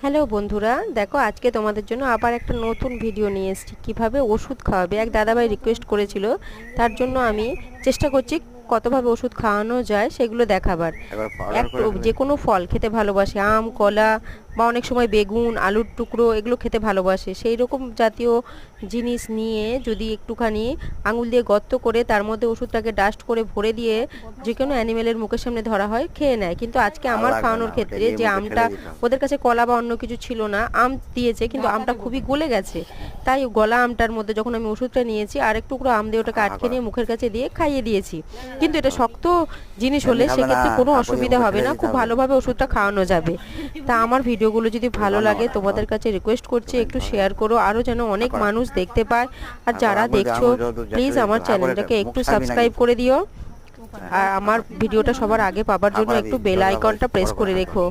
Hello বন্ধুরা, দেখো আজকে তোমাদের জন্য আবার একটা নতুন ভিডিও নিয়ে এসেছি। কীভাবে ওষুধ খাওয়াবে, এক দাদাভাই রিকোয়েস্ট করেছিল, তার জন্য আমি চেষ্টা করছি কতভাবে ওষুধ খাওয়ানো যায় সেগুলো দেখাবার। একবার পাউডার করে যে ফেলেছি। কোনো ফল খেতে ভালোবাসে, আম, কলা বা অনেক সময় বেগুন, আলুর টুকরো এগুলো খেতে ভালোবাসে। সেই রকম জাতীয় জিনিস নিয়ে যদি একটুখানি আঙুল দিয়ে গর্ত করে তার মধ্যে ওষুধটাকে ডাস্ট করে ভরে দিয়ে যে কোনো অ্যানিমেলের মুখের সামনে ধরা হয়, খেয়ে নেয়। কিন্তু আজকে আর আমার লাগবে না, খাওয়ানোর ওটা ক্ষেত্রে নিয়ে যে মুখে আমটা, ঠেলে দিতাম। ওদের কাছে কলা বা অন্য কিছু ছিল না, আম দিয়েছে, কিন্তু আমটা খুবই গলে গেছে। তাই গলা আমটার মধ্যে যখন আমি ওষুধটা নিয়েছি, আরেক টুকরো আম দিয়ে ওটাকে হা হা আটকে করো। নিয়ে মুখের কাছে দিয়ে খাইয়ে দিয়েছি। কিন্তু এটা শক্ত জিনিস হলে এমনি খাবে না, সেক্ষেত্রে কোনো হাঁপুড়িয়ে অসুবিধা মুখে হবে ঠেলে না, দিতে খুব হবে। ভালোভাবে ওষুধটা খাওয়ানো যাবে। তা আমার ভিডিওগুলো যদি খুবই ভালো লাগে, ধন্যবাদ। তোমাদের কাছে রিকোয়েস্ট করছি একটু শেয়ার করো, আরও যেন অনেক করো। মানুষ দেখতে পায়। আর করো, যারা আঙুল দিয়ে দেখছো আঙুল যত প্লিজ যাচ্ছে আমার হা করে চ্যানেলটাকে মুখ একটু ছাড়বি না সাবস্ক্রাইব কিন্তু। করে দিও। আর হা আমার কর। ভিডিওটা সবার আগে পাবার হা জন্য করাবি, একটু বেল জোরে করে আইকনটা প্রেস বড় করে করে হা কর। রেখো।